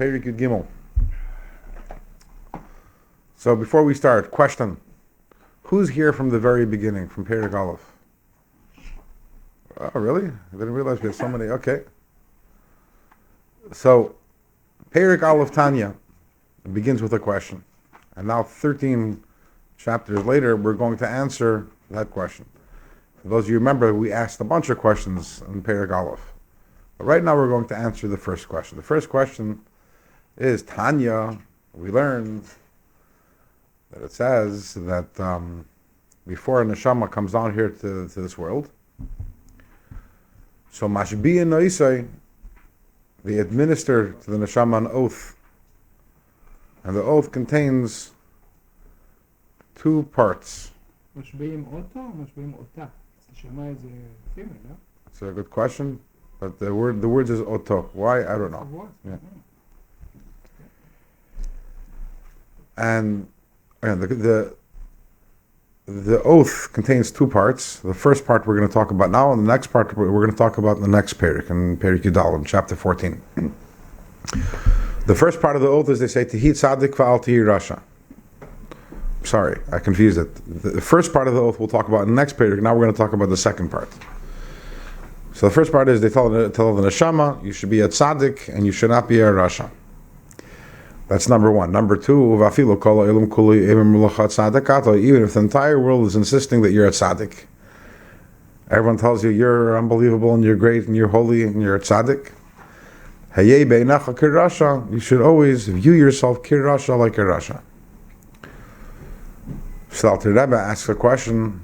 Perik Yud Gimel. So before we start, question. Who's here from the very beginning, from Perik Aleph? Oh, really? I didn't realize we had so many. Okay. So, Perik Aleph Tanya begins with a question. And now 13 chapters later, we're going to answer that question. For those of you who remember, we asked a bunch of questions in Perik Aleph. But right now we're going to answer the first question. The first question is, Tanya, we learned that it says that before a neshama comes down here to this world, so mashbiya noisai, they administer to the neshama an oath, and the oath contains two parts. Mashbiim ota or mashbiim ota? Neshama is a female, no? It's a good question, but the word is oto. Why? I don't know. What? Yeah. And the oath contains two parts. The first part we're going to talk about now, and the next part we're going to talk about in the next Perik, in Perik Yudal, in chapter 14. The first part of the oath is they say, Tihi tzaddik v'al tihi rasha. Sorry, I confused it. The first part of the oath we'll talk about in the next Perik. Now we're going to talk about the second part. So the first part is they tell the neshama, you should be a tzaddik and you should not be a rasha. That's number one. Number two, even if the entire world is insisting that you're a tzaddik, everyone tells you you're unbelievable and you're great and you're holy and you're a tzaddik, you should always view yourself kirasha, like a rasha. So the Rabbi asks a question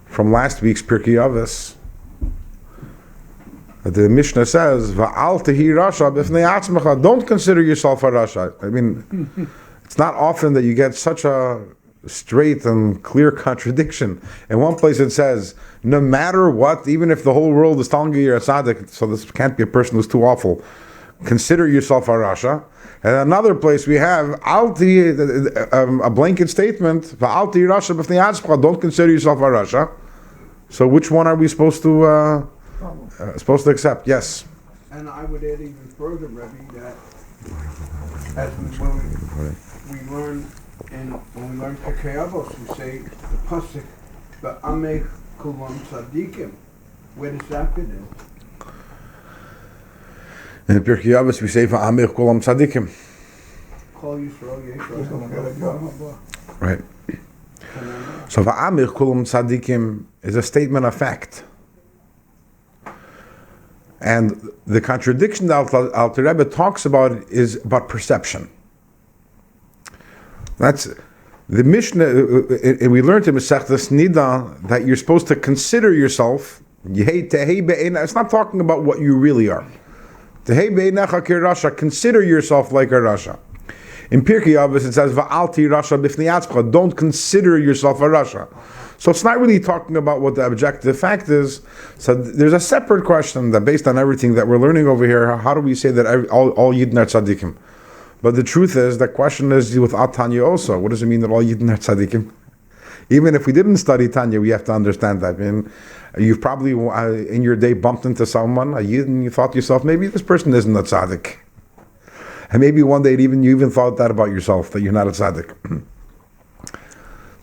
from last week's Pirkei Avos. The Mishnah says, "Va'al tehi rasha b'fnei atzmecha." Don't consider yourself a rasha. I mean, it's not often that you get such a straight and clear contradiction. In one place it says, no matter what, even if the whole world is telling you you're a tzaddik, so this can't be a person who's too awful, consider yourself a rasha. And another place we have a blanket statement, "Va'al tehi rasha b'fnei atzmecha." Don't consider yourself a rasha. So which one are we supposed to accept? Yes. And I would add even further, Rabbi, that as when we learn Pirkei Avos, we say the pasuk, "Va'ameh kulam tzadikim." Where does that fit in? In Pirkei Avos we say "Va'ameh kulam tzadikim." Kol Yisrael Yisrael. Right. So "Va'ameh kulam tzadikim" is a statement of fact. And the contradiction that Alter Rebbe talks about is about perception. That's the Mishnah, and we learned in Masechtas Nida that you're supposed to consider yourself. It's not talking about what you really are. Consider yourself like a rasha. In Pirkei Avos it says, "Va'al ti rasha b'fnei atzmecha." Don't consider yourself a rasha. So it's not really talking about what the objective fact is. So there's a separate question that, based on everything that we're learning over here, how do we say that all Yidden are tzaddikim? But the truth is, the question is with Tanya also. What does it mean that all Yidden are tzaddikim? Even if we didn't study Tanya, we have to understand that. I mean, you've probably in your day bumped into someone, a Yid, and you thought to yourself, maybe this person isn't a tzaddik. And maybe one day you even thought that about yourself, that you're not a tzaddik.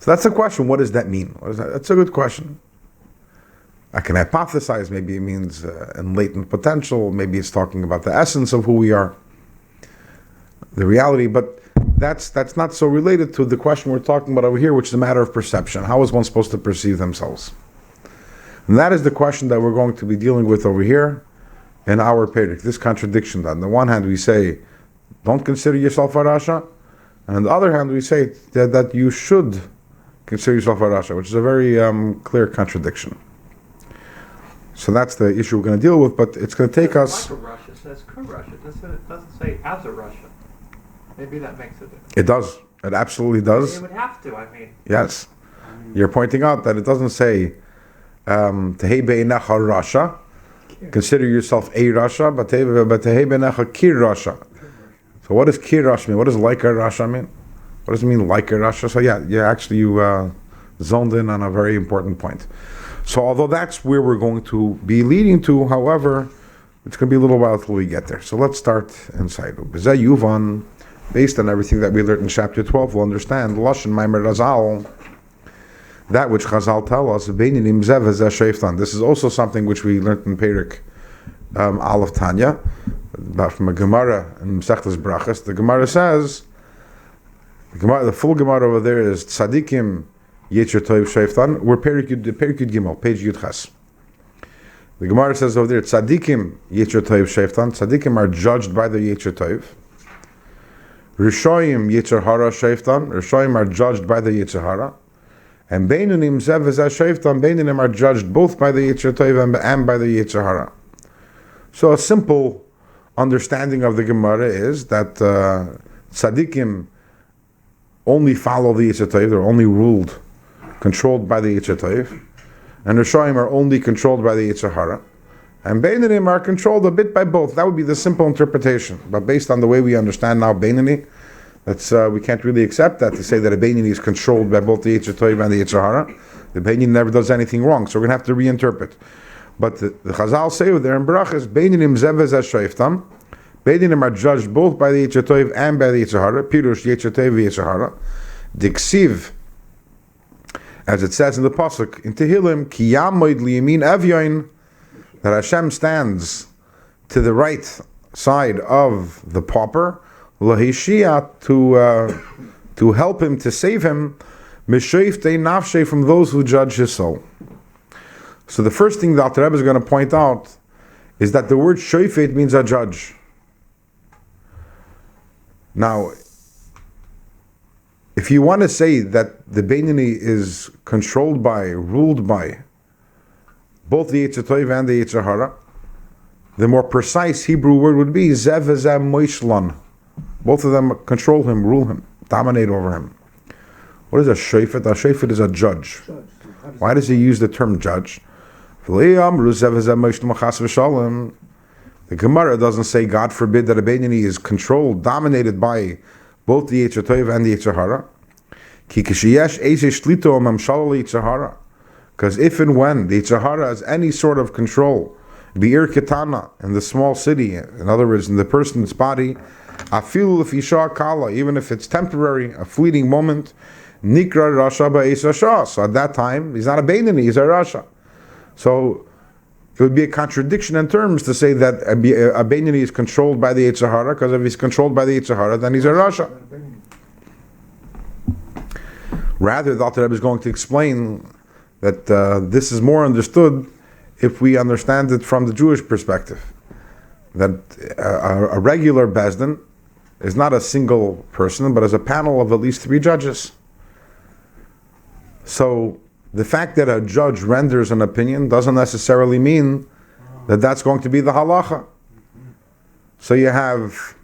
So that's the question. What does that mean? That's a good question. I can hypothesize. Maybe it means in latent potential. Maybe it's talking about the essence of who we are, the reality. But that's not so related to the question we're talking about over here, which is a matter of perception. How is one supposed to perceive themselves? And that is the question that we're going to be dealing with over here in our Perik. This contradiction. That on the one hand we say, don't consider yourself a rasha, and on the other hand we say that you should consider yourself a rasha, which is a very clear contradiction. So that's the issue we're going to deal with, but it's going to take us... Like a Russia says Kurusha, it doesn't say as a Russia. Maybe that makes a difference. It does. It absolutely does. It would have to, I mean. Yes. You're pointing out that it doesn't say Tehei be'enecha rasha, consider yourself a rasha, but Tehei be'enecha kir rasha. So what does kir rasha mean? What does like a rasha mean? What does it mean, like a rasha? So you zoned in on a very important point. So although that's where we're going to be leading to, however, It's going to be a little while till we get there. So let's start inside. Based on everything that we learned in chapter 12, we'll understand Lashon Maimer Razal, that which Chazal tell us. This is also something which we learned in Perik Aleph Tanya, from a Gemara in Mesechtes Brachas. The Gemara says, the full Gemara over there is Tzadikim Yetzer Tov Sheiftan. We're Perik Yud Gimel, page Yud Ches. The Gemara says over there, Tzadikim Yetzer Tov Sheiftan. Tzadikim are judged by the Yetzer Tov. Rishoyim Yetzer Hara Sheiftan. Rishoyim are judged by the Yetzer Hara. And Beinunim Zev V'Zeh Sheiftan. Beinunim are judged both by the Yetzer Tov and by the Yetzer Hara. So a simple understanding of the Gemara is that Tzadikim only follow the Yetzer Tov. They're only ruled, controlled by the Yetzer Tov. And Rishoyim are only controlled by the Yetzer Hara. And Beinunim are controlled a bit by both. That would be the simple interpretation. But based on the way we understand now Beinuni, that's we can't really accept that, to say that a Beinuni is controlled by both the Yetzer Tov and the Yetzer Hara. The Beinuni never does anything wrong, so we're going to have to reinterpret. But the Chazal say over there in Brachas, Beinunim Zev V'Zeh Sheiftan. Beinunim are judged both by the Yetzer Tov and by the Yetzer Hara. Pirush Yetzer Tov Yetzer Hara. Diksiv, as it says in the pasuk in Tehillim, Ki Yamoid Liyamin Evyoin, that Hashem stands to the right side of the pauper, Lahishia, to help him, to save him, Mishayiftei Nafshei, from those who judge his soul. So the first thing that the Rebbe is going to point out is that the word Shoifet means a judge. Now, if you want to say that the Beinuni is controlled by, ruled by, both the Yetzer Tov and the Yetzer Hara, the more precise Hebrew word would be Zev V'Zeh Moishlan. Both of them control him, rule him, dominate over him. What is a Shofet? A Shofet is a judge. Why does he use the term judge? The Gemara doesn't say, God forbid, that a Beinuni is controlled, dominated by both the Yetzer Tov and the Yetzer Hara. Because if and when the Yetzer Hara has any sort of control, Bi'ir Ketana, in the small city, in other words, in the person's body, Afilu L'Fisha Kala, even if it's temporary, a fleeting moment, Nikra Rasha Ba'es Rasha. So at that time, he's not a Beinuni, he's a Rasha. So it would be a contradiction in terms to say that a Beinuni is controlled by the Yetzer Hara, because if he's controlled by the Yetzer Hara, then he's a Rasha. Rather, the Alter Rebbe is going to explain that this is more understood if we understand it from the Jewish perspective. That a regular Bezdin is not a single person, but is a panel of at least 3 judges. So the fact that a judge renders an opinion doesn't necessarily mean that that's going to be the halacha. So you have,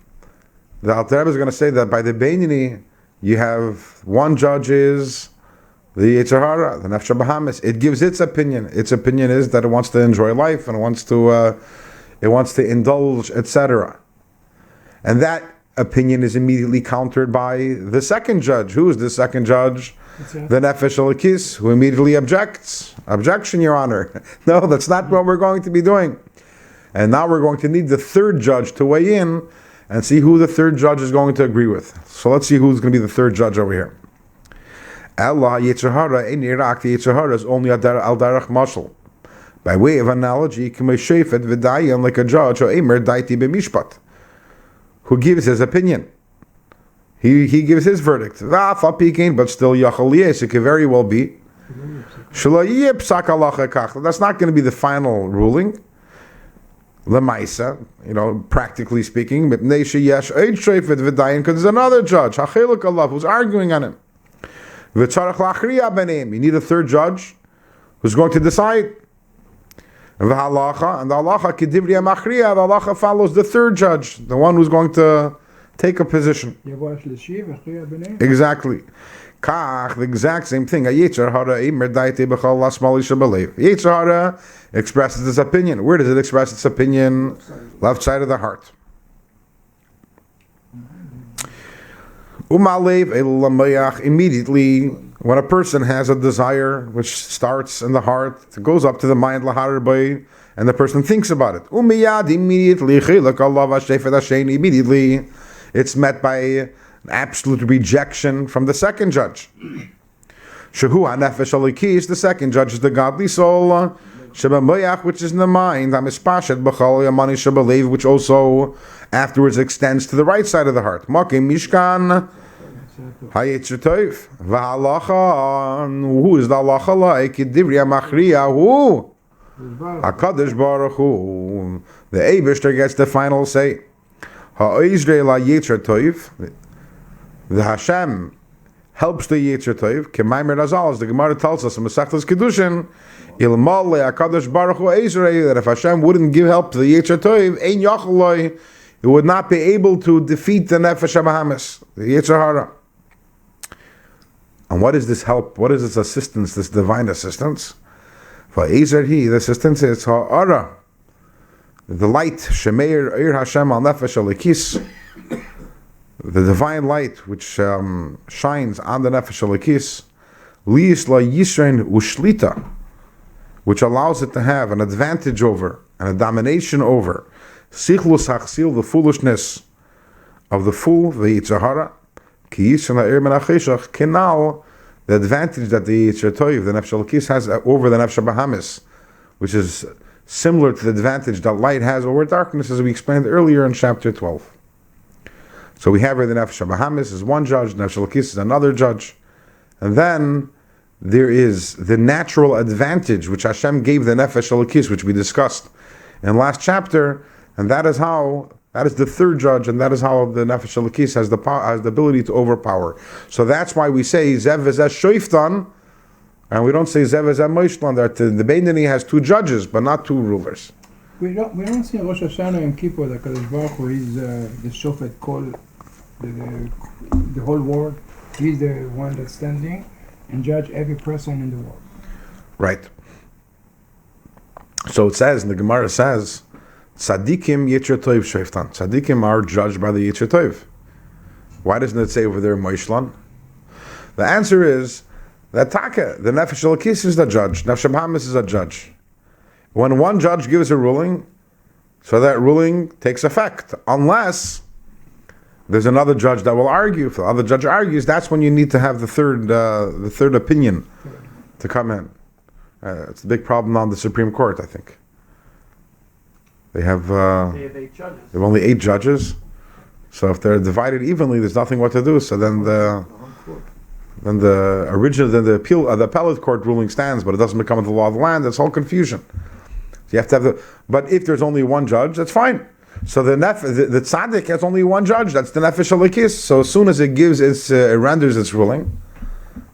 the Alter Rebbe is going to say that by the Beinuni, you have one judge is the Yetzer Hara, the Nefesh Bahamis. It gives its opinion. Its opinion is that it wants to enjoy life and it wants to indulge, etc. And that opinion is immediately countered by the second judge. Who is the second judge? The Nefesh Elokis, who immediately objects. Objection, Your Honor. No, that's not what we're going to be doing. And now we're going to need the third judge to weigh in and see who the third judge is going to agree with. So let's see who's going to be the third judge over here. Allah Yetzer Hara in Iraq, the Yetzer Hara is only al darach mashal. By way of analogy, k'meshefet v'dayan, like a judge, or emer daiti b'mishpat, who gives his opinion. He gives his verdict. But still, it could very well be. That's not going to be the final ruling. Lemaisa, practically speaking, because there's another judge, who's arguing on him. You need a third judge who's going to decide. And the halacha follows the third judge, the one who's going to take a position. Exactly. The exact same thing. Yetzer Hara expresses its opinion. Where does it express its opinion? Left side of the heart. Immediately, when a person has a desire which starts in the heart, it goes up to the mind, and the person thinks about it. Immediately, it's met by an absolute rejection from the second judge. The second judge is the godly soul, which is in the mind, which also afterwards extends to the right side of the heart. Who is the halacha like? Who? HaKadosh Baruch Hu. The Eibishter gets the final say. The Hashem helps the Yetzer Tov. K'maimer Razal, as the Gemara tells us in Masechtas Kedushin, Ilmale HaKadosh Baruch Hu Eizrei, that if Hashem wouldn't give help to the Yetzer Tov, Ein Yachaloi, it would not be able to defeat the Nefesh HaBahamis, the Yetzer Hara. And what is this help? What is this assistance, this divine assistance? For Ezer he, the assistance is Ha'ara, the light, Shemeir Ir Hashem al Nefesh Alikis, the divine light which shines on the Nefesh Alikis, Liis La Yisrein Ushlita, which allows it to have an advantage over and a domination over Sichlus Hachsil, the foolishness of the fool, the Yetzer Hara, Kinal, the advantage that the Yetzer Tov, the Nefesh Alikis, has over the Nefesh HaBahamis, which is similar to the advantage that light has over darkness, as we explained earlier in chapter 12. So we have here the Nefesh HaBahamis is one judge, Nefesh Alikis is another judge, and then there is the natural advantage which Hashem gave the Nefesh Alikis, which we discussed in last chapter, and that is the third judge, and that is how the Nefesh Alikis has the ability to overpower. So that's why we say Zev v'zeh shoiftan, and we don't say Zev v'zeh moishlan. That the Beinani has two judges, but not two rulers. We don't see in Rosh Hashanah and Kippur that Kadosh Baruch Hu is the Shofet Kol, the whole world. He's the one that's standing and judge every person in the world. Right. So it says, and the Gemara says, Tzadikim Yetzer Tov Shoiftan. Tzadikim are judged by the Yetzer Tov. Why doesn't it say over there Moishlan? The answer is that Taka, the Nefesh Alikis is the judge, Nefesh HaBahamis is a judge. When one judge gives a ruling, so that ruling takes effect, unless there's another judge that will argue. If the other judge argues, that's when you need to have the third opinion to come in. It's a big problem on the Supreme Court, I think. They have 8 judges. They have only 8 judges, so if they're divided evenly, there's nothing what to do. So then the appellate court ruling stands, but it doesn't become the law of the land. That's all confusion. So you have to have but if there's only one judge, that's fine. So the tzaddik has only one judge. That's the Nefesh Alikis. So as soon as it renders its ruling,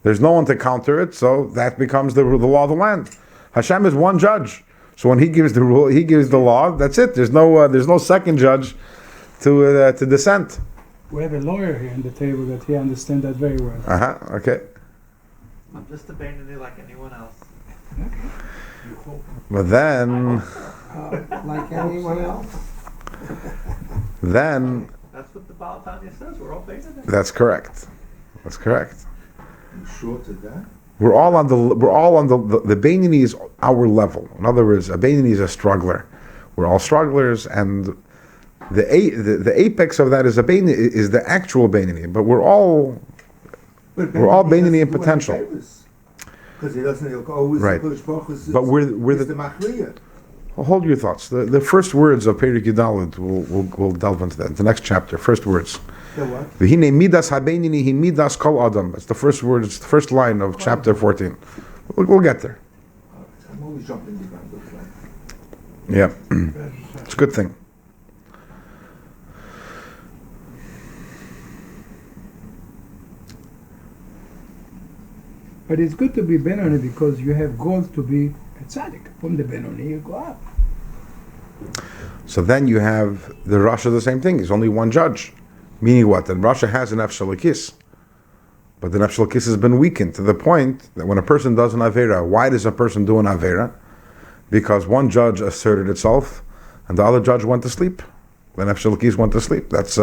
there's no one to counter it. So that becomes the law of the land. Hashem is one judge. So when he gives the rule, he gives the law. That's it. There's no second judge to dissent. We have a lawyer here on the table that he understands that very well. Okay. I'm just a Beinani like anyone else. But then, Like anyone else? then That's what the Baal Tanya says. We're all Beinani. that's correct. That's correct. You sure to that? We're all on the Beinani is our level. In other words, a Beinani is a struggler. We're all strugglers, and the apex of that is the actual Beinani. But we're all Beinani in potential. Because he doesn't always Right. But we're the Machriya. hold your thoughts. The first words of Perek Yudalid, we'll delve into that. The next chapter, first words. The what? V'hinei midas habeinini hi midas kol adam. It's the first word. It's the first line of chapter 14. We'll get there. I'm always jumping the gun. Yeah, it's a good thing. But it's good to be Benoni because you have goals to be a tzaddik. From the Benoni, you go up. So then you have the Rasha, the same thing. There's only one judge. Meaning what? That Rasha has an Nefesh Alikis. But the Nefesh Alikis has been weakened to the point that when a person does an Avera, why does a person do an Avera? Because one judge asserted itself and the other judge went to sleep. The Nefesh Alikis went to sleep. That's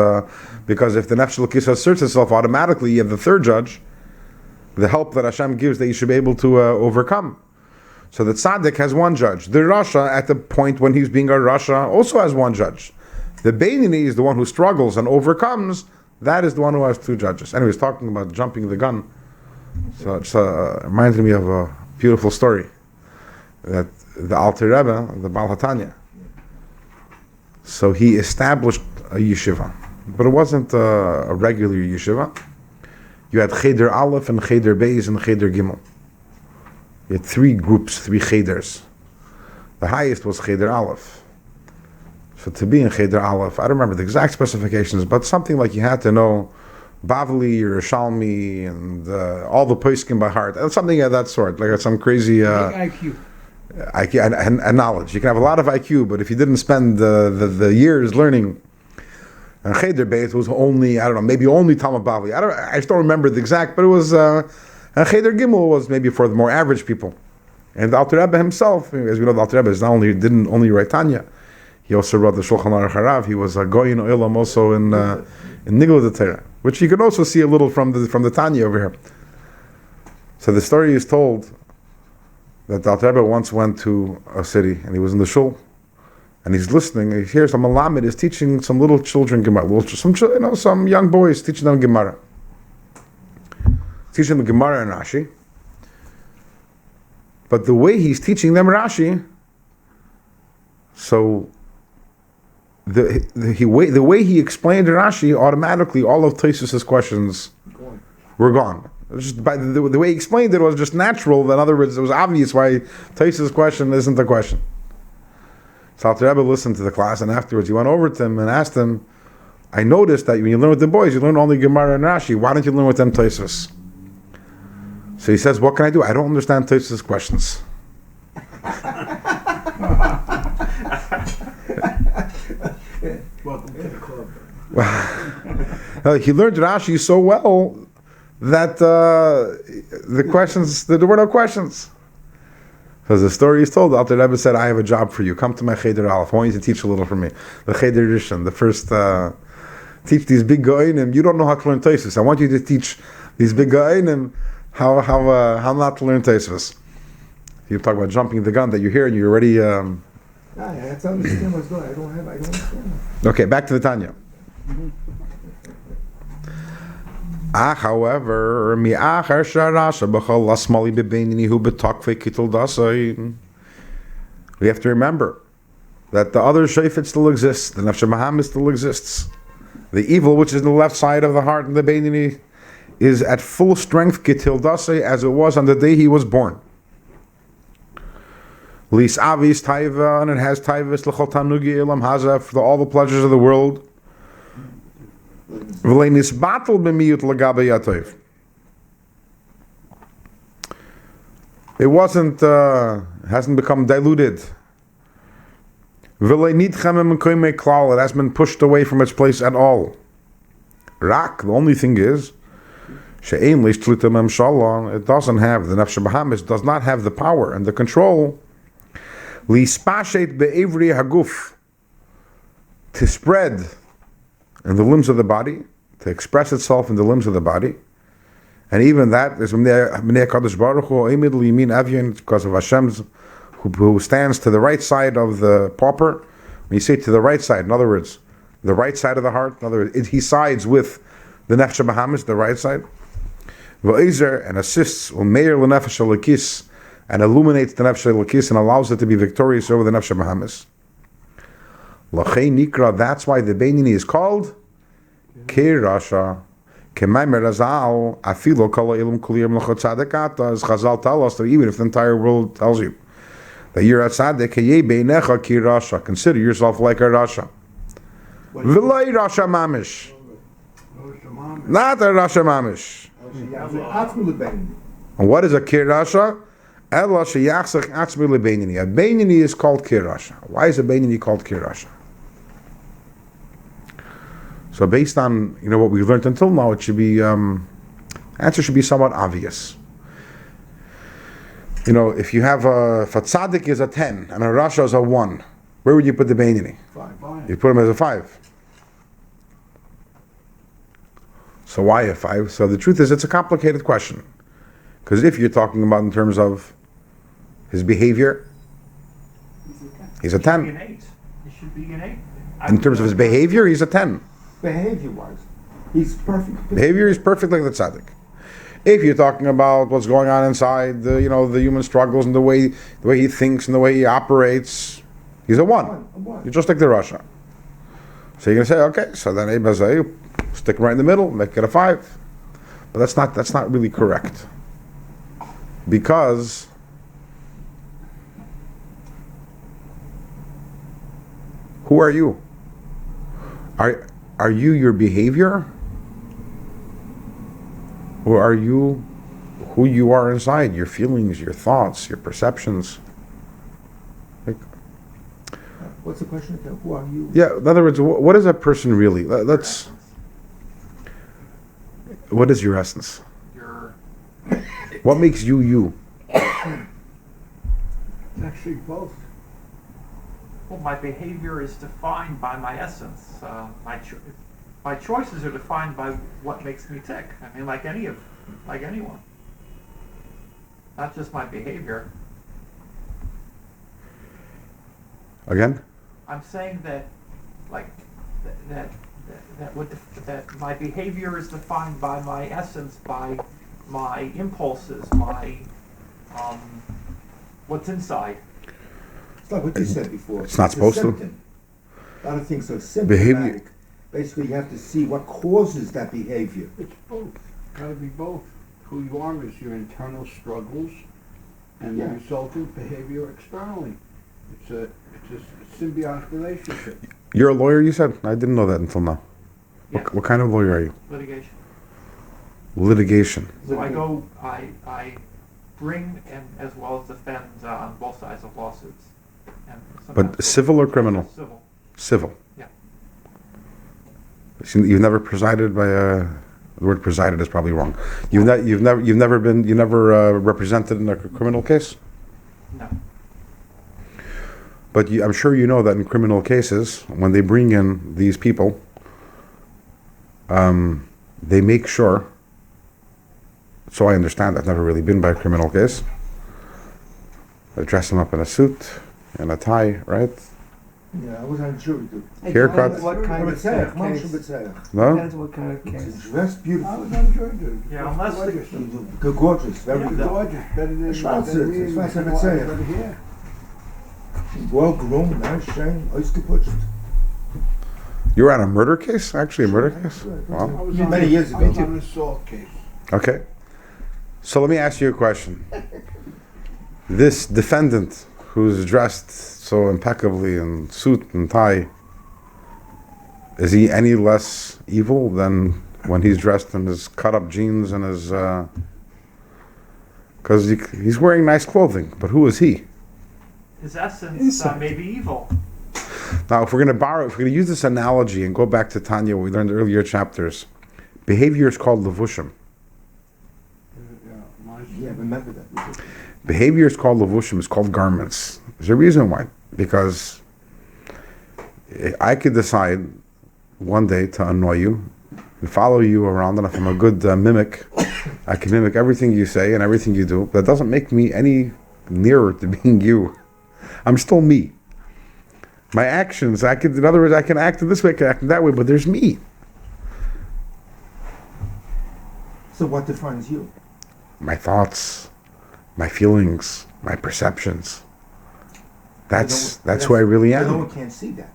because if the Nefesh Alikis asserts itself automatically, you have the third judge the help that Hashem gives that you should be able to overcome. So the tzaddik has one judge. The rasha, at the point when he's being a rasha, also has one judge. The Beinoni is the one who struggles and overcomes. That is the one who has two judges. Anyways, talking about jumping the gun, so it reminded me of a beautiful story that the Alter Rebbe, the Baal HaTanya, so he established a yeshiva, but it wasn't a regular yeshiva. You had Cheder Aleph and Cheder Beis and Cheder Gimel. You had three groups, three Cheders. The highest was Cheder Aleph. So to be in Cheder Aleph, I don't remember the exact specifications, but something like you had to know Bavli or Shalmi and all the Poskim by heart, something of that sort, like some crazy IQ. IQ and knowledge. You can have a lot of IQ, but if you didn't spend the years learning, and Cheder Beis was only, I don't know, maybe only Talmud Bavli. I just don't remember the exact, but it was, and Cheder Gimel was maybe for the more average people. And the Alter Rebbe himself, as we know, the Alter Rebbe didn't only write Tanya, he also wrote the Shulchan Aruch Harav. He was a Goyin Olam also in Nigla Torah, which you can also see a little from the Tanya over here. So the story is told that the Alter Rebbe once went to a city and he was in the shul and he's listening. And he hears a Malamed is teaching some little children Gemara, some young boys teaching them Gemara, teaching them Gemara and Rashi. But the way he's teaching them Rashi, so the way he explained Rashi, automatically all of Tosfos' questions were gone. Just by the way he explained it was just natural. In other words, it was obvious why Tosfos' question isn't a question. So Alter Rebbe listened to the class, and afterwards he went over to him and asked him, I noticed that when you learn with the boys, you learn only Gemara and Rashi. Why don't you learn with them Tosfos? So he says, what can I do? I don't understand Tosfos' questions. Welcome to the club. He learned Rashi so well that there were no questions. Because the story is told, Alter Rebbe said, I have a job for you. Come to my Cheder Aleph. I want you to teach a little for me. The Cheder Rishon, the first, teach these big Go'inim. You don't know how to learn Tosfos. I want you to teach these big Go'inim how not to learn Tosfos. You talk about jumping the gun that you hear and you're already... I have to understand what's going on. I don't understand. Okay, back to the Tanya. However, we have to remember that the other shayfet still exists, the Nefesh Bahamis still exists. The evil which is in the left side of the heart and the Beinoni is at full strength kitildase as it was on the day he was born. Lis avis taiva, and it has taivas l'chol tanugi ilam hazaf for all the pleasures of the world. V'leinis batel b'miyut l'gabe yatov. It hasn't become diluted. V'leinit chamem m'koymei klal, it hasn't been pushed away from its place at all. Rak, the only thing is, she'ein l'ishtlita memshallah, it doesn't have, the Nefesh Bahamis does not have the power and the control Lispashet be'evri haguf, to spread in the limbs of the body, to express itself in the limbs of the body, and even that is because of Hashem's who stands to the right side of the pauper. When you say to the right side, in other words, the right side of the heart, in other words, he sides with the Nefesh Bahamis, the right side, and assists and illuminates the Nefesh Elokis and allows it to be victorious over the Nefesh Bahamis. L'chei nikra, that's why the Beinoni is called Kir Rasha. K'maimer Razal, afilo kol ha'ilum kuliyim l'chot tzadikata, as Chazal tell us, that even if the entire world tells you that you're a tzadik, heyeh beinecha Kir Rasha, consider yourself like a Rasha. V'loi Rasha mamish. Not a Rasha mamish. And what is a Kir Rasha? A Beinoni is called Kir Rasha. Why is a Beinoni called Kir Rasha? So based on what we've learned until now, it should be answer should be somewhat obvious. If you have if a tzaddik is a 10 and a Rasha is a 1, where would you put the Beinoni? 5. You put him as a 5. So why a 5? So the truth is, it's a complicated question. Because if you're talking about in terms of his behavior, he's a Be 10. an 8. He should be an 8. In terms of his behavior, he's a 10. Behavior-wise, he's perfect. Behavior is perfect like the tzaddik. If you're talking about what's going on inside, the human struggles and the way he thinks and the way he operates, he's a 1. You're just like the Russia. So you're gonna say, okay, so then Ebazay, stick him right in the middle, make it a 5. But that's not really correct. Because who are you? Are you your behavior? Or are you who you are inside, your feelings, your thoughts, your perceptions? What's the question? Who are you? Yeah, in other words, what is a person really? What is your essence? Your What makes you you? It's actually both. Well, my behavior is defined by my essence. My choices are defined by what makes me tick. I mean, like anyone. Not just my behavior. Again? I'm saying that, like, that my behavior is defined by my essence, by my impulses, my what's inside. It's like what you said before. It's not supposed to. symptom. A lot of things are symptomatic. Behavior. Basically, you have to see what causes that behavior. It's both. Gotta be both. Who you are is your internal struggles and the Yeah. resultant behavior externally. It's a symbiotic relationship. You're a lawyer, you said? I didn't know that until now. Yeah. What kind of lawyer are you? Litigation. Litigation. So I bring and as well as defend on both sides of lawsuits. And sometimes But civil or criminal? Civil. Civil. Yeah. So you've never presided by a... The word presided is probably wrong. You've never represented in a criminal case? No. But I'm sure you know that in criminal cases, when they bring in these people, they make sure, so I understand, I've never really been by a criminal case, they dress them up in a suit, and a tie, right? Yeah, I was on jury too. Haircut. What kind of case? No? Depends what kind of case. It's dressed I beautiful. was on jury duty. Yeah, unless the- Gorgeous. Gorgeous. Very Yeah. good. Gorgeous, better than Schwarze, than me das weiß and ich what erzählen. everybody here. Well groomed, nice, shine, ausgeputzt. You were on a murder case? Actually, a murder case? I Wow. was Many on, years I was ago. on an assault case. Okay. So let me ask you a question. This defendant who's dressed so impeccably in suit and tie, is he any less evil than when he's dressed in his cut-up jeans and his... Because he's wearing nice clothing, but who is he? His essence Inside. may be evil. Now, if we're going to use this analogy and go back to Tanya, what we learned in earlier chapters, behavior is called levushim. Yeah, remember that. Behavior is called levushim, it's called garments. There's a reason why. Because I could decide one day to annoy you and follow you around, and if I'm a good mimic, I can mimic everything you say and everything you do. That doesn't make me any nearer to being you. I'm still me. My actions, in other words, I can act in this way, I can act in that way, but there's me. So what defines you? My thoughts, my feelings, my perceptions. That's who I really No am. one can see that.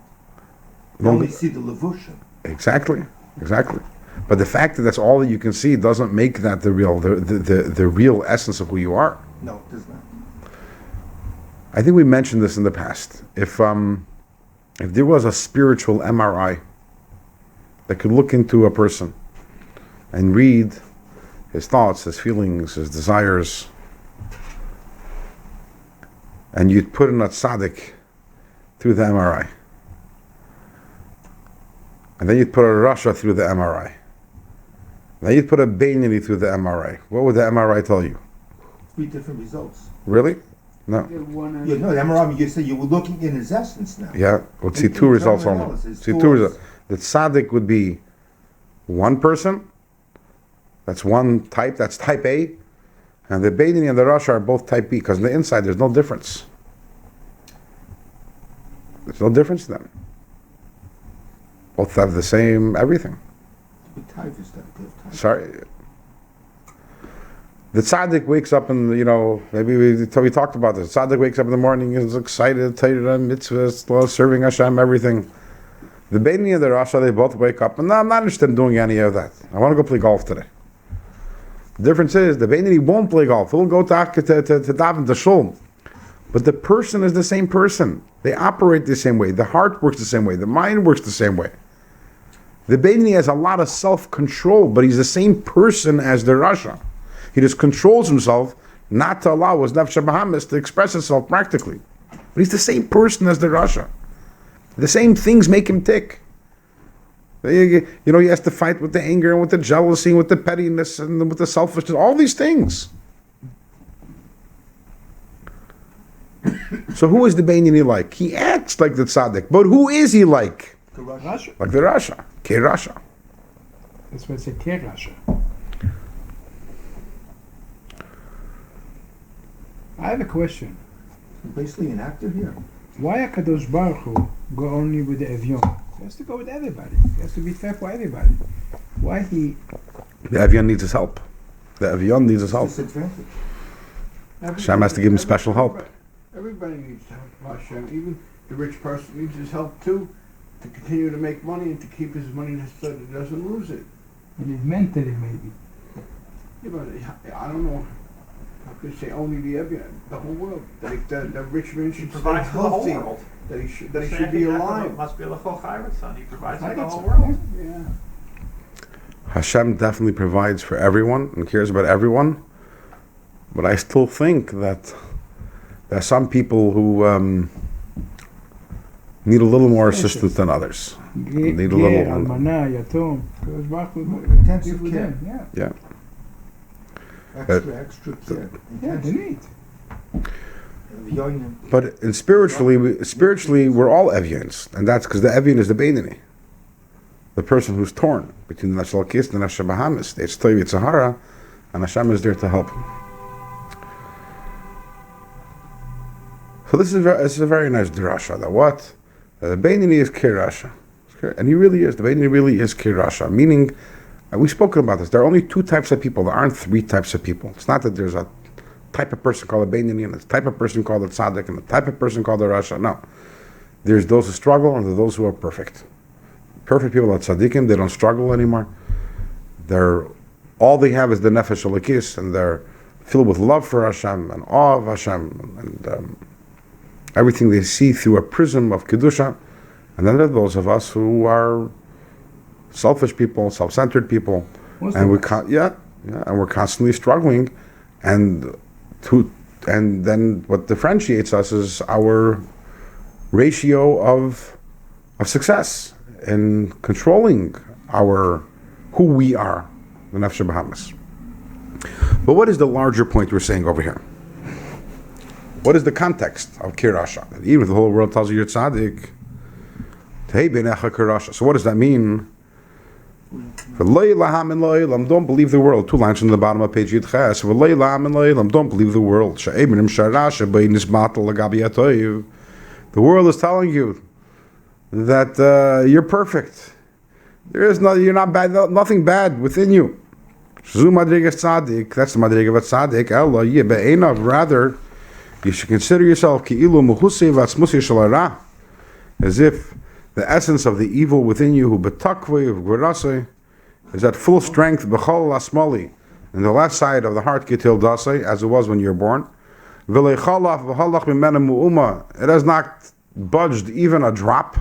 You No- only see the levushim. Exactly. But the fact that that's all that you can see doesn't make that the real essence of who you are. No, it does not. I think we mentioned this in the past. If there was a spiritual MRI that could look into a person and read his thoughts, his feelings, his desires, and you'd put in a tzaddik through the MRI, and then you'd put a rasha through the MRI, then you'd put a Beinoni through the MRI, what would the MRI tell you? 3 different results. Really? No. Yeah, no, the MRI, you say you were looking in his essence now. Yeah, we'll see In- two results internal only. analysis, See two thoughts. results. The tzaddik would be one person. That's one type. That's type A. And the Beinoni and the Rasha are both type B, because on the inside there's no difference. There's no difference in them. Both have the same everything. Sorry. The tzaddik wakes up and, maybe we talked about this. Tzaddik wakes up in the morning, is excited, Torah, mitzvahs, serving Hashem, everything. The Beinoni and the Rasha, they both wake up, and I'm not interested in doing any of that. I want to go play golf today. The difference is, the Beinoni won't play golf. He'll go to daven to shul. But the person is the same person. They operate the same way. The heart works the same way. The mind works the same way. The Beinoni has a lot of self-control, but he's the same person as the Rasha. He just controls himself not to allow his nefesh habahamis to express itself practically. But he's the same person as the Rasha. The same things make him tick. He has to fight with the anger and with the jealousy and with the pettiness and with the selfishness, all these things. So who is the Beinoni like? He acts like the tzaddik, but who is he like? The Rasha. Like the Rasha, Ke Rasha. That's why it's a Ke Rasha. I have a question. Basically an actor here. Why HaKadosh Baruch Hu go only with the Evyon? He has to go with everybody. He has to be fair for everybody. Why he... The Evyon needs his help. The Evyon needs his help. Disadvantage. Hashem has to give him special help. Everybody needs help, Hashem. Even the rich person needs his help too, to continue to make money and to keep his money so that he doesn't lose it. And he's mentally maybe. Yeah, but I don't know. I could say only the Evian, the whole world. That the rich man should stay provides for the whole healthy. world. That he should be alive. Must be the whole chayret, son. He provides for the That's whole it. world. Yeah. Hashem definitely provides for everyone and cares about everyone, but I still think that there are some people who need a little more assistance than others. Need a little. Almana, Yatom. HaKadosh Baruch Hu Intensive give with care. them. Yeah. Yeah. Extra care. Yeah, they need. But spiritually, we're all Evyans, and that's because the Evyan is the Beinoni, the person who's torn between the Nashal Kis and the Nashal Bahamis. It's Toiv Sahara, and Hashem is there to help him. So this is a very nice drasha. That what the Beinoni is Ke Rasha, and he really is. The Beinoni really is Ke Rasha, meaning we've spoken about this. There are only two types of people. There aren't three types of people. It's not that there's a type of person called a Beinoni and a type of person called a tzaddik and a type of person called a Rasha. No, there's those who struggle and there's those who are perfect. Perfect people are tzaddikim. They don't struggle anymore. All they have is the nefesh alakis, and they're filled with love for Hashem and awe of Hashem, and everything they see through a prism of kedusha. And then there are those of us who are selfish people, self-centered people, and we're constantly struggling, and then what differentiates us is our ratio of success in controlling who we are, the nefesh habahamis. But what is the larger point we're saying over here? What is the context of Ke Rasha? Even if the whole world tells you you're tzaddik, Tehei beinecha Ke Rasha. So what does that mean? Don't believe the world. 2 lines from the bottom of page Yud Ches. Don't believe the world. The world is telling you that you're perfect. You're not bad. Nothing bad within you. That's the madriga of a tzaddik. Rather, you should consider yourself as if the essence of the evil within you, is at full strength, in the left side of the heart, as it was when you were born. It has not budged even a drop.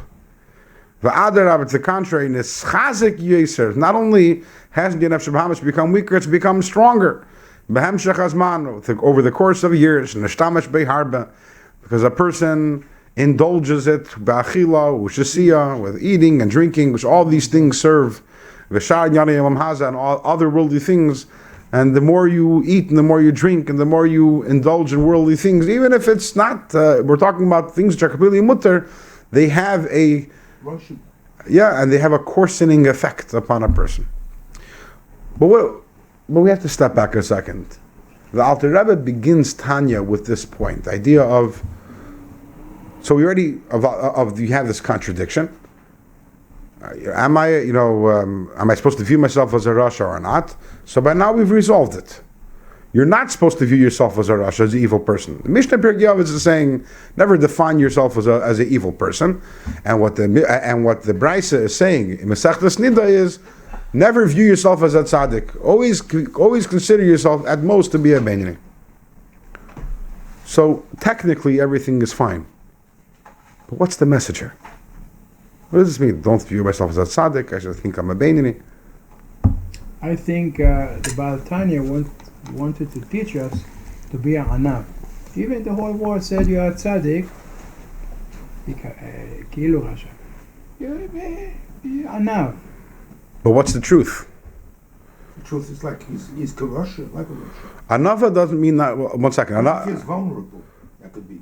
It's the contrary. Not only has the nefesh habahamis become weaker, it's become stronger. Over the course of years, because a person indulges it with eating and drinking, which all these things serve, and all other worldly things. And the more you eat and the more you drink and the more you indulge in worldly things, even if it's not, we're talking about things which are completely mutter, they have and they have a coarsening effect upon a person. But we have to step back a second. The Alter Rebbe begins Tanya with this point, the idea of, so we already, you have this contradiction. Am I supposed to view myself as a Rasha or not? So by now we've resolved it. You're not supposed to view yourself as a Rasha, as an evil person. The Mishnah Pirkei Avos is saying, never define yourself as an evil person. And what the Brisa is saying in Masechtas Nida is, never view yourself as a tzaddik. Always consider yourself at most to be a Benjamin. So technically everything is fine. But what's the message here? What does this mean? Don't view myself as a tzaddik. I should think I'm a Benjamin. I think the Baal Tanya wanted to teach us to be an anav. Even the whole world said you are a tzaddik, כאילו רשע. You're anav. But what's the truth? The truth is like he's Karosha, like a Russia. Anava doesn't mean that. Well, one second. He feels vulnerable. That could be.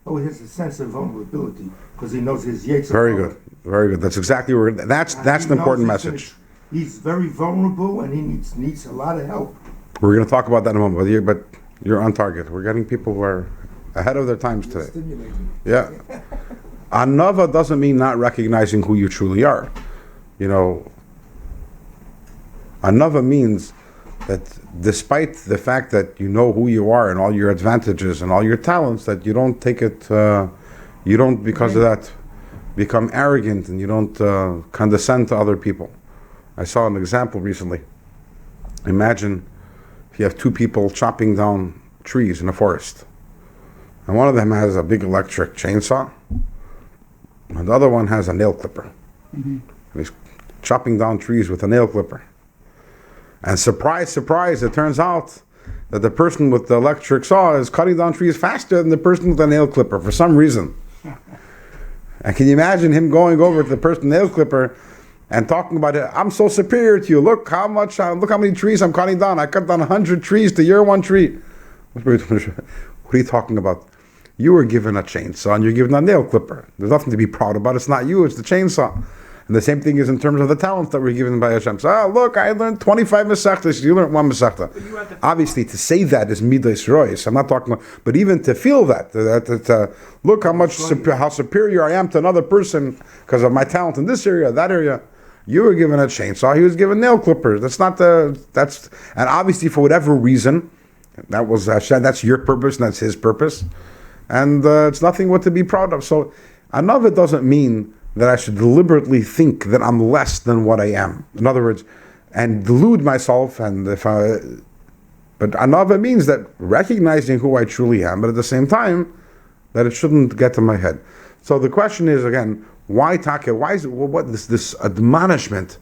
Oh, he has a sense of vulnerability because he knows his yates. Very good. Very good. That's exactly where. That's an important message. He's very vulnerable and he needs a lot of help. We're going to talk about that in a moment, but you're on target. We're getting people who are ahead of their times today. Yeah. Anava doesn't mean not recognizing who you truly are. Anava means that despite the fact that you know who you are and all your advantages and all your talents, that you don't take it, you don't, because of that, become arrogant and you don't condescend to other people. I saw an example recently. Imagine if you have two people chopping down trees in a forest. And one of them has a big electric chainsaw, and the other one has a nail clipper. Mm-hmm. And he's chopping down trees with a nail clipper. And surprise, surprise, it turns out that the person with the electric saw is cutting down trees faster than the person with the nail clipper for some reason. And can you imagine him going over to the person with the nail clipper and talking about it? I'm so superior to you. Look how many trees I'm cutting down. I cut down 100 trees to your one tree. What are you talking about? You were given a chainsaw and you're given a nail clipper. There's nothing to be proud about. It's not you, it's the chainsaw. And the same thing is in terms of the talents that were given by Hashem. So, look, I learned 25 Masechtas, you learned one Masechta. Obviously, to say that is Midas Rois. I'm not talking about, but even to feel that look how superior I am to another person because of my talent in this area, that area. You were given a chainsaw, he was given nail clippers. And obviously for whatever reason, that was Hashem, that's your purpose and that's his purpose. And it's nothing what to be proud of. So, another doesn't mean that I should deliberately think that I'm less than what I am. In other words, and delude myself. But anava means that recognizing who I truly am, but at the same time, that it shouldn't get to my head. So the question is again, why Taka? Why is what this admonishment?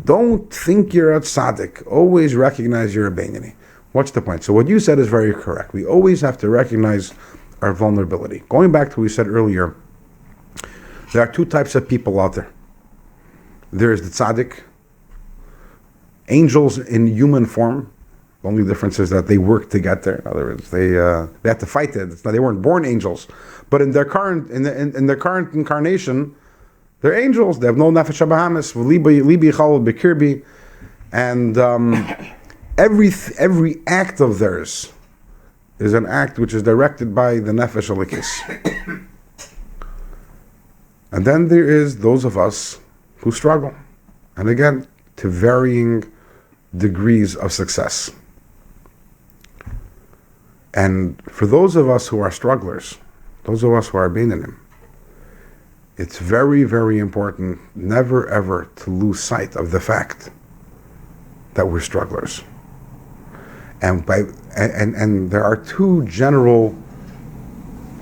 Don't think you're a tzaddik. Always recognize you're a Beinoni. What's the point? So what you said is very correct. We always have to recognize our vulnerability. Going back to what we said earlier. There are two types of people out there. There is the tzaddik, angels in human form. The only difference is that they work to get there. In other words, they have to fight it. They weren't born angels, but in their current incarnation, they're angels. They have no nefesh habahamis, libi chalal bekirbi, and every act of theirs is an act which is directed by the nefesh alikis. And then there is those of us who struggle. And again, to varying degrees of success. And for those of us who are strugglers, those of us who are beinanim, it's very, very important never ever to lose sight of the fact that we're strugglers. And there are two general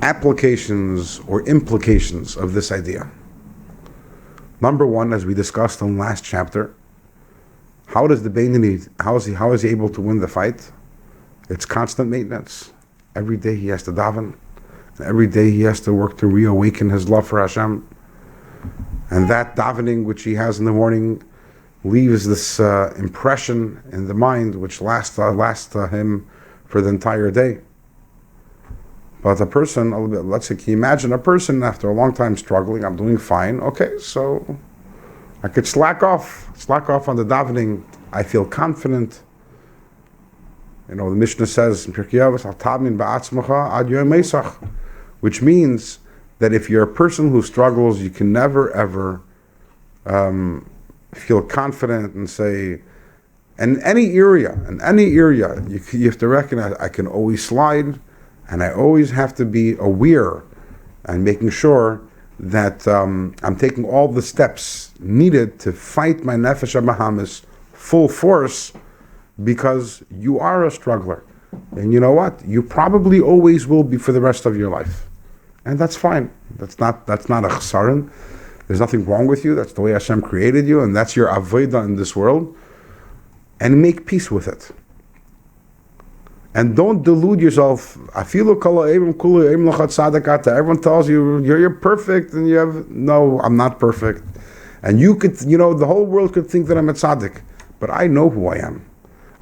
applications or implications of this idea. Number one, as we discussed in the last chapter, how is he able to win the fight? It's constant maintenance. Every day he has to daven, and every day he has to work to reawaken his love for Hashem. And that davening which he has in the morning leaves this impression in the mind which lasts him for the entire day. But a person, let's say, can you imagine a person after a long time struggling, I'm doing fine, okay, so I could slack off on the davening, I feel confident. The Mishnah says in Pirkei Avos, "Al tamin ba'atzmacha ad yom Mesach," which means that if you're a person who struggles, you can never ever feel confident and say, in any area, you have to recognize I can always slide, and I always have to be aware and making sure that I'm taking all the steps needed to fight my nefesh habahamis full force, because you are a struggler. And you know what? You probably always will be for the rest of your life. And that's fine. That's not a chsaron. There's nothing wrong with you. That's the way Hashem created you, and that's your avodah in this world. And make peace with it. And don't delude yourself. Everyone tells you you're perfect, and no, I'm not perfect. And you could, the whole world could think that I'm a tzaddik, but I know who I am.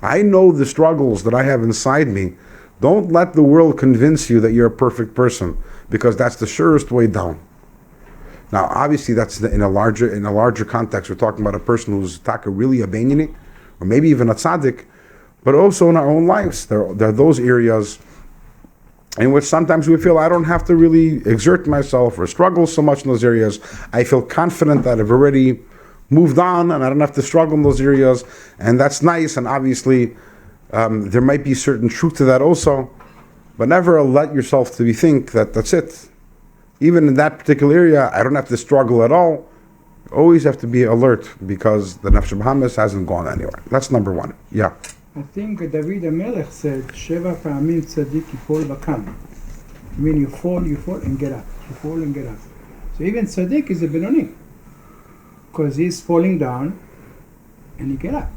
I know the struggles that I have inside me. Don't let the world convince you that you're a perfect person, because that's the surest way down. Now, obviously, that's in a larger context. We're talking about a person who's taka really a benyani, or maybe even a tzaddik, but also in our own lives. There are those areas in which sometimes we feel I don't have to really exert myself or struggle so much in those areas. I feel confident that I've already moved on, and I don't have to struggle in those areas, and that's nice. And obviously, there might be certain truth to that also, but never let yourself to think that that's it. Even in that particular area, I don't have to struggle at all. Always have to be alert, because the nefesh habahamis hasn't gone anywhere. That's number one. Yeah. I think David HaMelech said, Sheva pa'amim tzadik yifol bakam. I mean, you fall and get up. You fall and get up. So even tzaddik is a benoni, because he's falling down and he get up.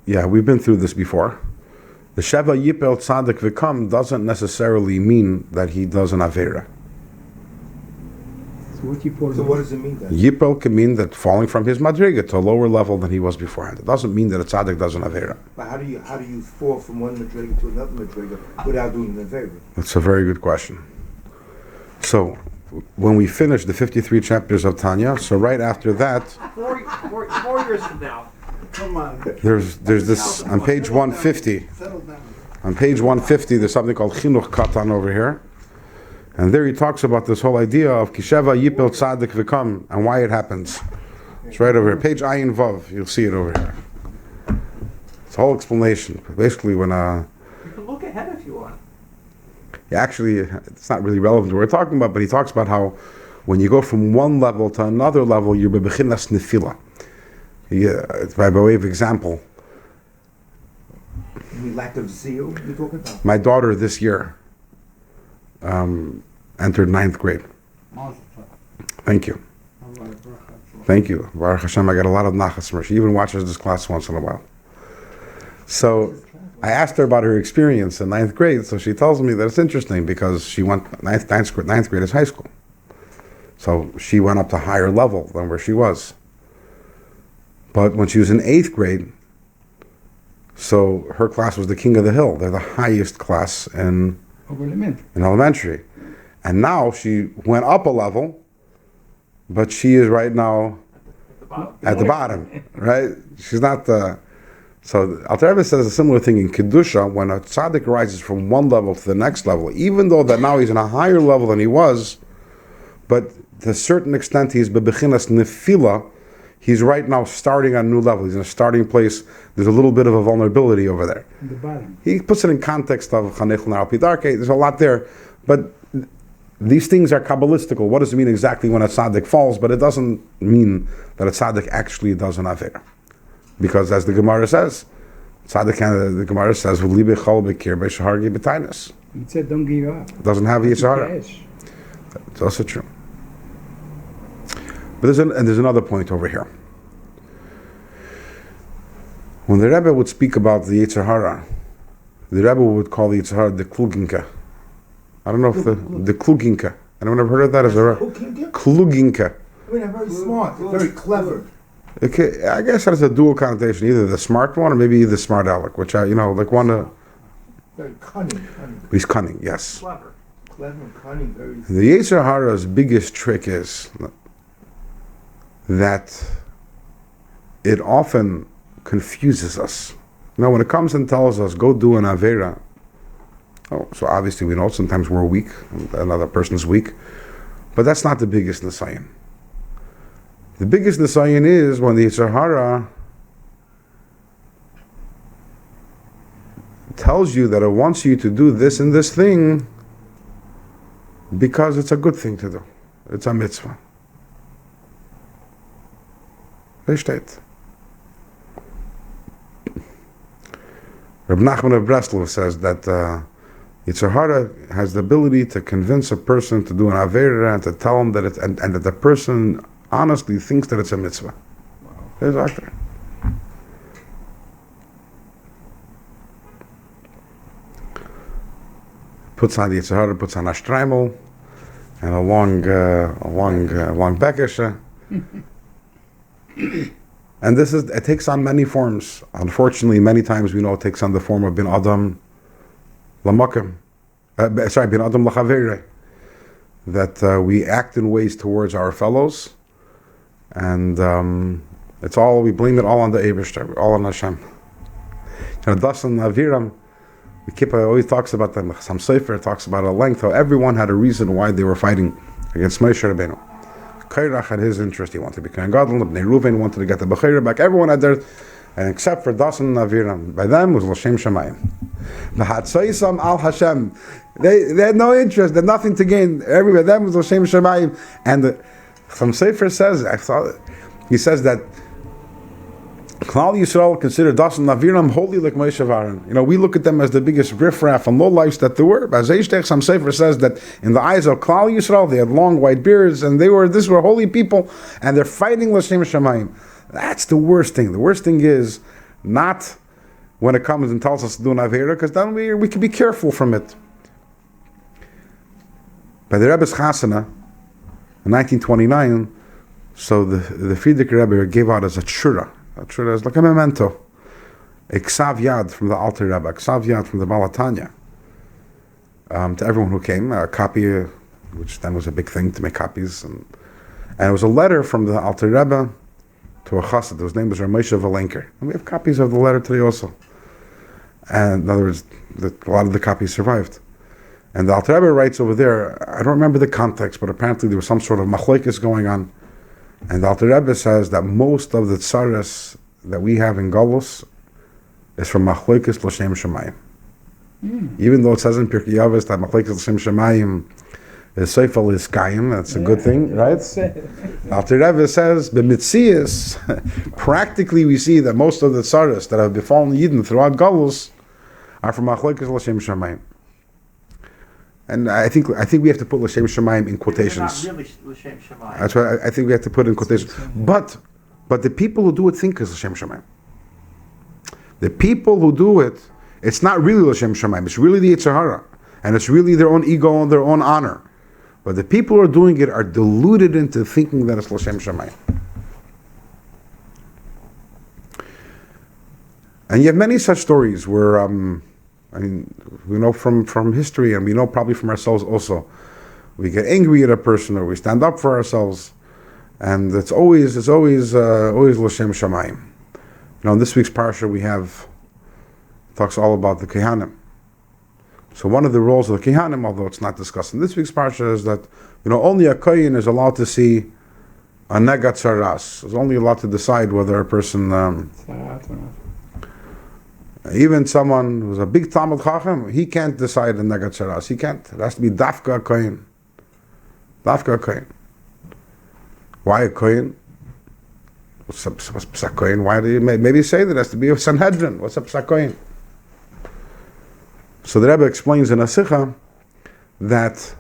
Yeah, we've been through this before. The Sheva Yipel Tzadik Vikam doesn't necessarily mean that he does an Avera. So what does it mean then? Yipel can mean that falling from his madriga to a lower level than he was beforehand. It doesn't mean that a Tzadik does an Avera. But how do you fall from one madriga to another madriga without doing an Avera? That's a very good question. So, when we finish the 53 chapters of Tanya, so right after that, 4 years from now. Come on. there's this, on page 150, Settle down. on page 150, there's something called Chinuch Katan over here. And there he talks about this whole idea of Kisheva Yipel Tzadik Vikam and why it happens. It's right over here. Page Ayin Vav, you'll see it over here. It's a whole explanation. Basically, when You can look ahead if you want. actually, it's not really relevant to what we're talking about, but he talks about how when you go from one level to another level, you're bebechinas nefila. It's by way of example. Any lack of zeal you're talking about? My daughter this year entered 9th grade. Thank you. Thank you. Baruch Hashem, I got a lot of nachas from her. She even watches this class once in a while. So I asked her about her experience in 9th grade, so she tells me that it's interesting because she went, 9th grade is high school. So she went up to higher level than where she was. But when she was in 8th grade, so her class was the king of the hill. They're the highest class in elementary. And now she went up a level, but she is right now at the bottom, right? She's not the... So Alter Rebbe says a similar thing in Kedusha. When a tzaddik rises from one level to the next level, even though that now he's in a higher level than he was, but to a certain extent he's bebechinas nefila, he's right now starting on a new level. He's in a starting place. There's a little bit of a vulnerability over there. In the bottom. He puts it in context of Chanech L'Nar Pidarke. There's a lot there, but these things are kabbalistical. What does it mean exactly when a tzaddik falls? But it doesn't mean that a tzaddik actually does an aver, because as the Gemara says, the Gemara says, It said, don't give up. Doesn't have Yitzhara. It's also true. But there's another point over here. When the Rebbe would speak about the Yetzer Hara, the Rebbe would call the Yetzer Hara the Kluginka. I don't know if the Kluginka. Anyone ever heard of that? Kluginka. I mean, they're very smart, they're very clever. Okay, I guess that has a dual connotation, either the smart one or maybe the smart aleck, which like one. Very cunning. He's cunning, yes. Clever, cunning, very. The Yetzer Hara's biggest trick is that it often confuses us. When it comes and tells us, go do an Avera, so obviously we know sometimes we're weak, another person's weak, but that's not the biggest Nisayan. The biggest Nisayan is when the Yetzer Hara tells you that it wants you to do this and this thing because it's a good thing to do. It's a mitzvah. Versteht? Reb Nachman of Breslov says that Yetzer Hara has the ability to convince a person to do an Avera and to tell him that and that the person honestly thinks that it's a mitzvah. There's Actor. Puts on the Yetzer Hara, puts on a streimel and a long bekesha. And it takes on many forms. Unfortunately, many times we know it takes on the form of bin Adam Lamakim. Bin Adam Lachavere. That we act in ways towards our fellows, and we blame it all on the Eibishter, all on Hashem. Dasan Aviram, the Kippah always talks about them. Some Sefer talks about at length how everyone had a reason why they were fighting against Moshe Rabbeinu. Kairach had his interest; he wanted to be Kohen Gadol. Bnei Reuven wanted to get the Bechira back. Everyone had their, and except for Dasan and Aviram, by them was L'Shem Shemayim. V'hatzoisam al Hashem. They had no interest; they had nothing to gain. Everybody them was L'Shem Shemayim. And some Sefer says, he says that Klal Yisrael considered Dasan and Aviram holy like Moshe Aaron. We look at them as the biggest riffraff and lowlifes that there were. But some Sefer says that in the eyes of Klal Yisrael, they had long white beards, and these were holy people, and they're fighting L'Shem Shemayim. That's the worst thing. The worst thing is not when it comes and tells us to do an Avera, because then we can be careful from it. By the Rebbe's Chasana in 1929, so the Frierdiker Rebbe gave out as a tshura. A tshura is like a memento. A ksav yad from the Alter Rebbe, a ksav yad from the Tanya. To everyone who came, a copy, which then was a big thing to make copies. And it was a letter from the Alter Rebbe to a chassid whose name was Ramesha Valenker. And we have copies of the letter today also. And in other words, a lot of the copies survived. And the Alter Rebbe writes over there, I don't remember the context, but apparently there was some sort of machlokes going on. And the Alter Rebbe says that most of the tsaras that we have in Galus is from machlokes l'shem shemayim. Even though it says in Pirkei Avos that machlokes l'shem shemayim is seifel is kayim, that's a good thing, right? Alter Rebbe says, b'mitzias, practically we see that most of the tsaras that have befallen Yidden throughout Galus are from machlokes l'shem shemayim. And I think we have to put L'Shem Shemayim in quotations. Not really L'Shem Shemayim. That's why I think we have to put in quotations. But the people who do it think it's L'Shem Shemayim. The people who do it, it's not really L'Shem Shemayim. It's really the Yetzer Hara, and it's really their own ego and their own honor. But the people who are doing it are deluded into thinking that it's L'Shem Shemayim. And you have many such stories where. We know from history, and we know probably from ourselves also. We get angry at a person, or we stand up for ourselves, and it's always L'Shem Shemayim. In this week's parsha talks all about the Kehanim. So one of the roles of the Kehanim, although it's not discussed in this week's parsha, is that only a Kohen is allowed to see a negat saras. Is only allowed to decide whether a person. Even someone who's a big Talmud Chacham, he can't decide in Negat Sharas. He can't. It has to be Dafka Kohen. Dafka Kohen. Why a Kohen? What's a Psak Kohen? Why do you maybe say that it has to be a Sanhedrin? What's a Psak Kohen? So the Rebbe explains in a Sikha that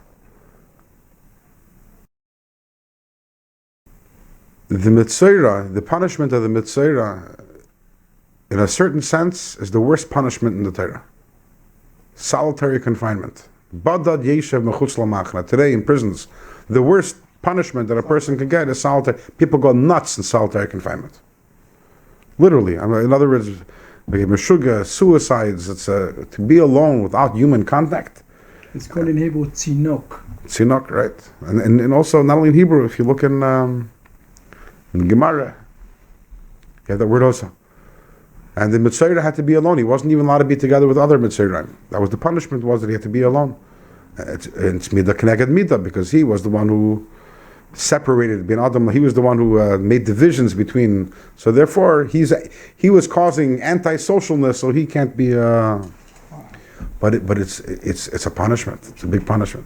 the Mitzvah, the punishment of the Mitzvah, in a certain sense, is the worst punishment in the Torah. Solitary confinement. Badad yeshev mechutz lamachna. Today in prisons, the worst punishment that a person can get is solitary. People go nuts in solitary confinement. Literally. In other words, like meshuga, suicides, it's to be alone without human contact. It's called in Hebrew tzinok. Tzinok, right. And also, not only in Hebrew, if you look in Gemara, You have that word osa. And the Mitzrayim had to be alone. He wasn't even allowed to be together with other Mitzrayim. That was the punishment, was that he had to be alone. It's midah keneged midah, because he was the one who separated bin Adam. He was the one who made divisions between. So therefore, he was causing antisocialness. So he can't be. But it's a punishment. It's a big punishment.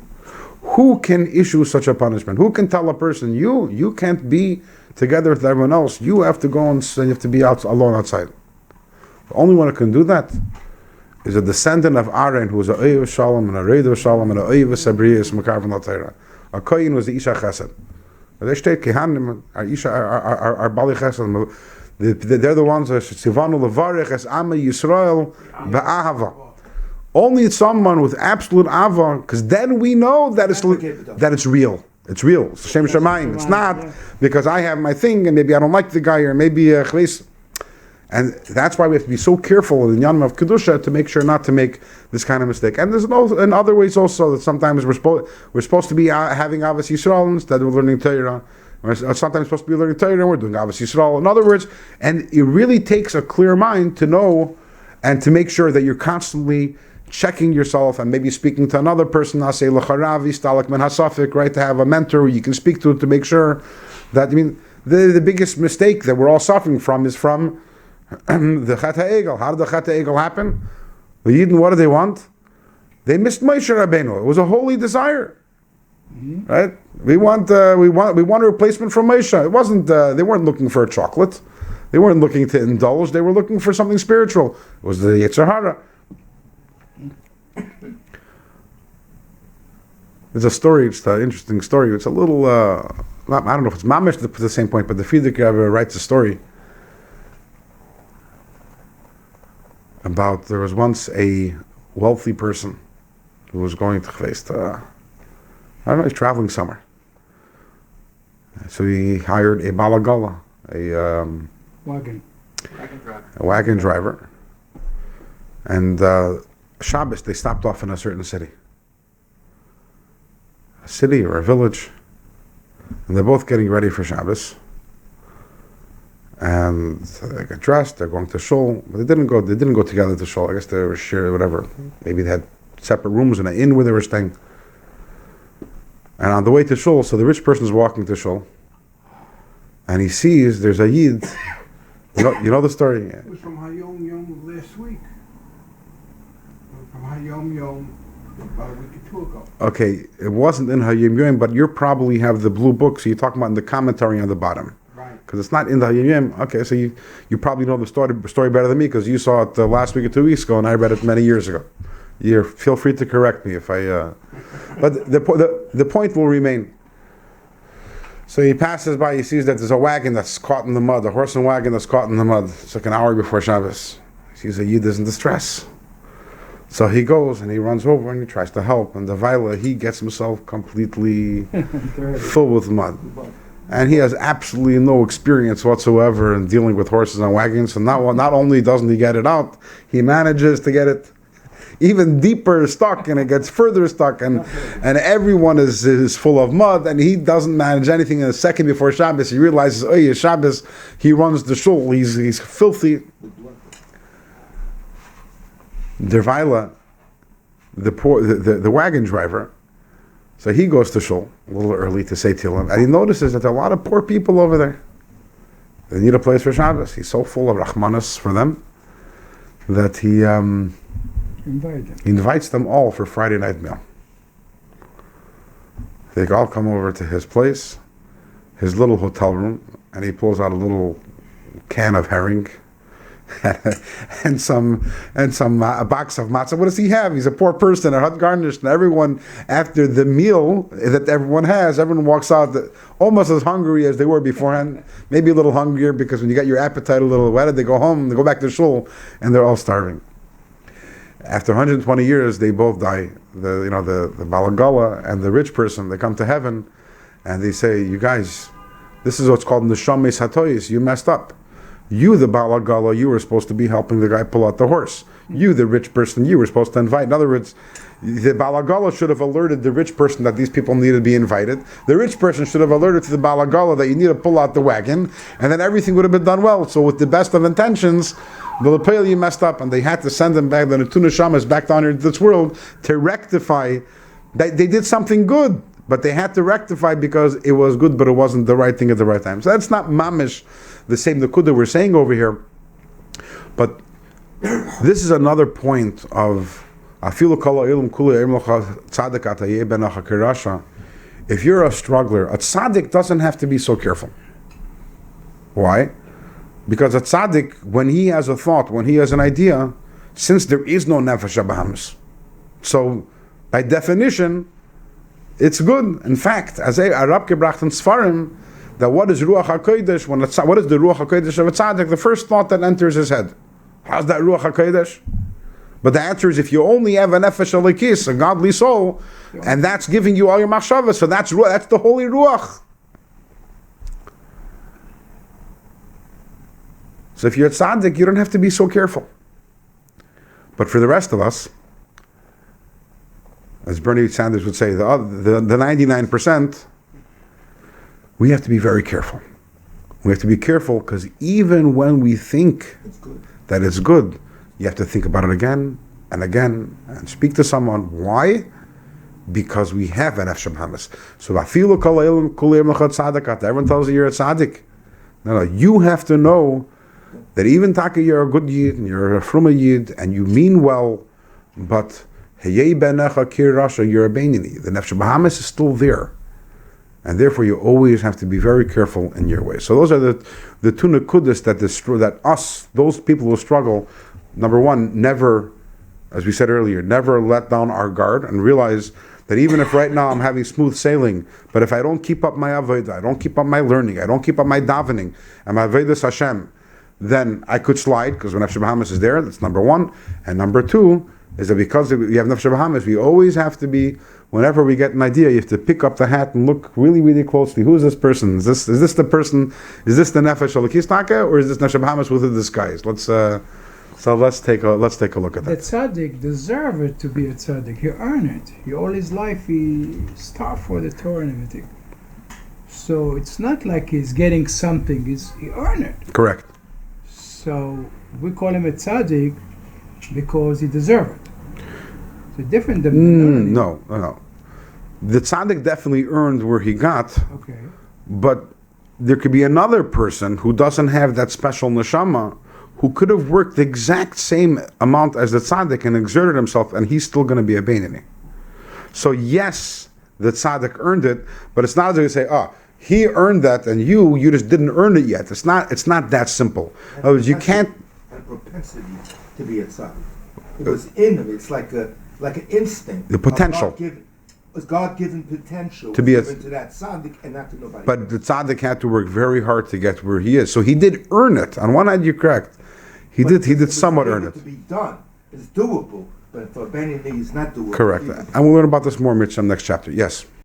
Who can issue such a punishment? Who can tell a person you can't be together with everyone else? You have to go and you have to be out alone outside. The only one who can do that is a descendant of Aaron, who was a Oyev Shalom and a Reid of Shalom and a Oyev Sabriyas Makar von Latayra. A Koyin was the Isha Chesed. They state Kehanim, our Isha, our Bali Chesed. They're the ones that Sivanu Levarech as Ama Yisrael Ba'ahava. Only someone with absolute Ava, because then we know that it's real. It's real. It's Shem Shemayim. It's not because I have my thing and maybe I don't like the guy or maybe and that's why we have to be so careful in the Yanim of Kedusha to make sure not to make this kind of mistake. And there's in other ways also that sometimes we're supposed to be having Avos Yisrael instead of learning Torah. Or sometimes supposed to be learning Torah and we're doing Avos Yisrael. In other words, and it really takes a clear mind to know and to make sure that you're constantly checking yourself and maybe speaking to another person, I say L'charavi, Stalak Men Hasafik, right, to have a mentor you can speak to make sure that, the biggest mistake that we're all suffering from is from the Chet HaEgel. How did the Chet HaEgel happen? The Yidden, what do they want? They missed Moshe Rabbeinu. It was a holy desire, right? We want a replacement from Moshe. It wasn't. They weren't looking for a chocolate. They weren't looking to indulge. They were looking for something spiritual. It was the Yetzer Hara. There's a story. It's an interesting story. It's a little. I don't know if it's mamish to the same point, but the Frierdiker Rebbe writes a story about there was once a wealthy person who was going to Chveist. I don't know, he's traveling somewhere. So he hired a balagala, a wagon driver. And Shabbos, they stopped off in a certain city. A city or a village. And they're both getting ready for Shabbos. And they got dressed, they're going to shul. But they didn't go together to shul. I guess they were shared, whatever. Maybe they had separate rooms in an inn where they were staying. And on the way to shul, so the rich person's walking to shul. And he sees there's a Yid. You know the story? It was from Hayom Yom last week. From Hayom Yom about a week or two ago. Okay, it wasn't in Hayom Yom, but you probably have the blue book, so you're talking about in the commentary on the bottom. Because it's not in the Hayom Yom. Okay, so you probably know the story better than me because you saw it last week or 2 weeks ago, and I read it many years ago. Feel free to correct me if I. But the point will remain. So he passes by. He sees that there's a wagon that's caught in the mud, a horse and wagon that's caught in the mud. It's like an hour before Shabbos. He sees a Yid is in distress. So he goes and he runs over and he tries to help. And the Vaila, he gets himself completely full with mud. And he has absolutely no experience whatsoever in dealing with horses and wagons. So not only doesn't he get it out, he manages to get it even deeper stuck, and it gets further stuck, and everyone is full of mud, and he doesn't manage anything. In a second before Shabbos, he realizes, oh, yeah, Shabbos, he runs the shul, he's filthy. Dervaila, the wagon driver, so he goes to shul a little early to say Tehillim, and he notices that there are a lot of poor people over there. They need a place for Shabbos. He's so full of Rahmanas for them that he invites them all for Friday night meal. They all come over to his place, his little hotel room, and he pulls out a little can of herring and a box of matzah. What does he have? He's a poor person, a hot garnished, and everyone, after the meal that everyone walks out almost as hungry as they were beforehand, maybe a little hungrier, because when you got your appetite a little whetted, they go home, they go back to shul, and they're all starving. After 120 years, they both die. The balagala and the rich person, they come to heaven, and they say, "You guys, this is what's called neshames hatoyis. You messed up. You, the balagala, you were supposed to be helping the guy pull out the horse. You, the rich person, you were supposed to invite. In other words, the Balagala should have alerted the rich person that these people needed to be invited. The rich person should have alerted to the Balagala that you need to pull out the wagon, and then everything would have been done well. So with the best of intentions, the Lepeli messed up, and they had to send them back, the Netuna Shamas, back down into this world to rectify that they did something good, but they had to rectify because it was good, but it wasn't the right thing at the right time. So that's not mamish the same Nakuda we're saying over here. But this is another point of if you're a struggler, a tzaddik doesn't have to be so careful. Why? Because a tzaddik, when he has a thought, when he has an idea, since there is no nefesh habahamis, so by definition, it's good. In fact, as Arab gebracht in Sfarim, that what is Ruach HaKodesh, what is the Ruach HaKodesh of a tzaddik, the first thought that enters his head. How's that Ruach HaKodesh? But the answer is, if you only have an nefesh alikis, a godly soul, and that's giving you all your machshavas, so that's the holy Ruach. So if you're a tzaddik, you don't have to be so careful. But for the rest of us, as Bernie Sanders would say, the 99%, we have to be very careful. We have to be careful because even when we think that it's good, you have to think about it again and again and speak to someone. Why? Because we have an nefesh habahamis. So everyone tells you you're a tzaddik. No, you have to know that even taka you're a good yid and you're a fruma yid and you mean well, but heyei benecha kir rasha, you're a beinini. The nefesh habahamis is still there. And therefore, you always have to be very careful in your way. So those are the two nekudas that us, those people who struggle, number one, never, as we said earlier, never let down our guard and realize that even if right now I'm having smooth sailing, but if I don't keep up my avodah, I don't keep up my learning, I don't keep up my davening, and my avodas Hashem, then I could slide, because when nefesh habahamis is there, that's number one. And number two is that because we have nefesh habahamis, we always have to be, whenever we get an idea, you have to pick up the hat and look really, really closely. Who is this person? Is this the person? Is this the nefesh alakis taka, or is this nefesh habahamis with a disguise? Let's take a look at that. The tzaddik deserves it to be a tzaddik. He earned it. All his life he starved for the Torah and everything. So it's not like he's getting something. He earned it. Correct. So we call him a tzaddik because he deserves it. So different than no. The tzaddik definitely earned where he got. Okay. But there could be another person who doesn't have that special neshama, who could have worked the exact same amount as the tzaddik and exerted himself, and he's still going to be a beinoni. So yes, the tzaddik earned it, but it's not as if you say, he earned that, and you just didn't earn it yet. It's not that simple. In other words, you can't. A propensity to be a tzaddik. It was in him. It's like an instinct. The potential. God-given potential to be given to that tzaddik and not to nobody. But the tzaddik had to work very hard to get where he is. So he did earn it. On one hand, you're correct. He did somewhat earn it. To be done. It's doable, but for Benny, it's not doable. Correct. And we'll learn about this more, Mitch, in the next chapter. Yes.